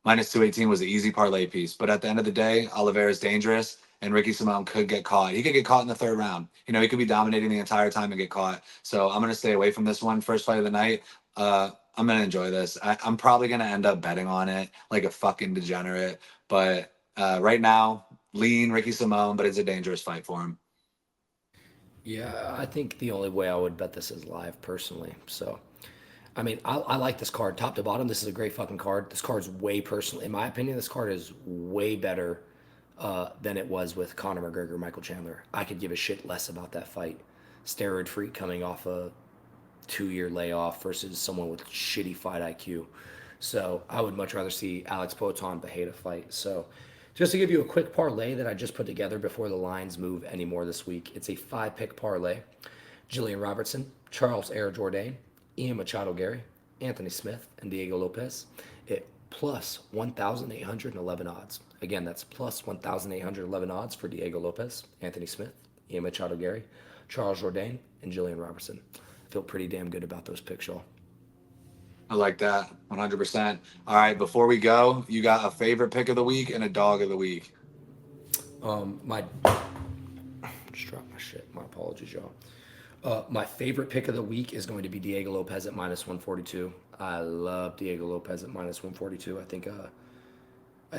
minus 218 was an easy parlay piece. But at the end of the day, Oliveira is dangerous. and Ricky Simone could get caught. He could get caught in the third round. You know, he could be dominating the entire time and get caught. So I'm gonna stay away from this one. First fight of the night. I'm gonna enjoy this. I'm probably gonna end up betting on it like a fucking degenerate. But right now, lean Ricky Simone, but it's a dangerous fight for him. Yeah, I think the only way I would bet this is live personally. So, I mean, I like this card top to bottom. This is a great fucking card. This card's way personally, in my opinion, this card is way better than it was with Conor McGregor, Michael Chandler. I could give a shit less about that fight. Steroid freak coming off a 2 year layoff versus someone with shitty fight IQ. So I would much rather see Alex Poatan Bejeda fight. So just to give you a quick parlay that I just put together before the lines move anymore this week, it's a 5 pick parlay. Jillian Robertson, Charles Air Jourdain, Ian Machado Gary, Anthony Smith, and Diego Lopez at plus 1,811 odds. Again, that's plus 1,811 odds for Diego Lopez, Anthony Smith, Ian Machado Gary, Charles Jourdain, and Jillian Robertson. I feel pretty damn good about those picks, y'all. I like that 100%. All right, before we go, you got a favorite pick of the week and a dog of the week. My just dropped my shit. My apologies, y'all. My favorite pick of the week is going to be Diego Lopez at minus 142. I love Diego Lopez at minus 142. I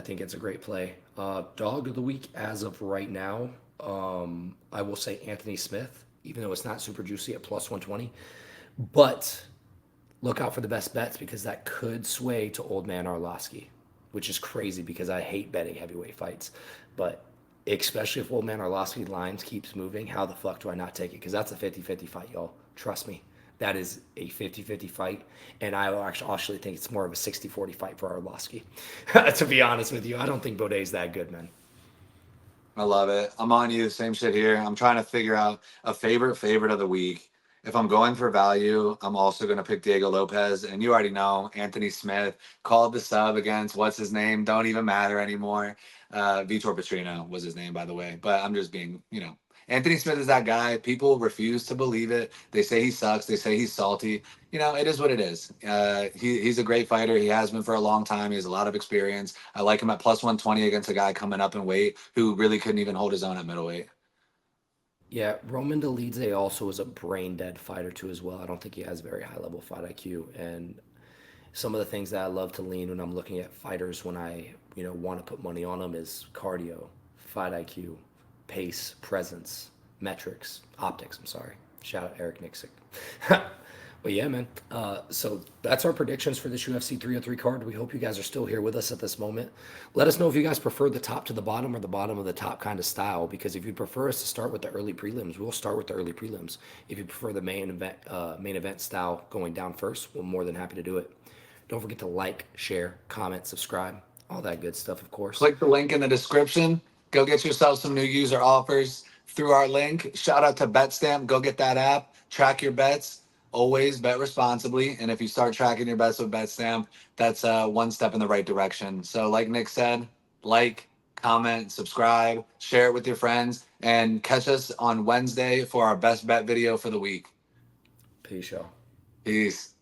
think it's a great play. Dog of the week as of right now, I will say Anthony Smith, even though it's not super juicy at plus 120. But look out for the best bets because that could sway to Old Man Arlovsky, which is crazy because I hate betting heavyweight fights. But especially if Old Man Arlovsky lines keeps moving, how the fuck do I not take it? Because that's a 50-50 fight, y'all. Trust me. That is a 50-50 fight. And I actually think it's more of a 60-40 fight for Arlovsky. To be honest with you, I don't think Boday's that good, man. I love it. I'm on you. Same shit here. I'm trying to figure out a favorite of the week. If I'm going for value, I'm also going to pick Diego Lopez. And you already know Anthony Smith called the sub against what's his name? Don't even matter anymore. Vitor Petrino was his name, by the way. But I'm just being, Anthony Smith is that guy. People refuse to believe it. They say he sucks. They say he's salty. It is what it is. He's a great fighter. He has been for a long time. He has a lot of experience. I like him at plus 120 against a guy coming up in weight who really couldn't even hold his own at middleweight. Yeah, Roman Dolidze also is a brain dead fighter too as well. I don't think he has very high level fight IQ. And some of the things that I love to lean when I'm looking at fighters when I want to put money on them is cardio, fight IQ, pace, presence, metrics, optics. I'm sorry. Shout out Eric Nixick. But yeah, man. So that's our predictions for this UFC 303 card. We hope you guys are still here with us at this moment. Let us know if you guys prefer the top to the bottom or the bottom of the top kind of style. Because if you prefer us to start with the early prelims, we'll start with the early prelims. If you prefer the main event style going down first, we're more than happy to do it. Don't forget to like, share, comment, subscribe, all that good stuff, of course. Click the link in the description. Go get yourself some new user offers through our link. Shout out to BetStamp. Go get that app. Track your bets. Always bet responsibly. And if you start tracking your bets with BetStamp, that's one step in the right direction. So like Nick said, like, comment, subscribe, share it with your friends, and catch us on Wednesday for our best bet video for the week. Peace, y'all. Peace.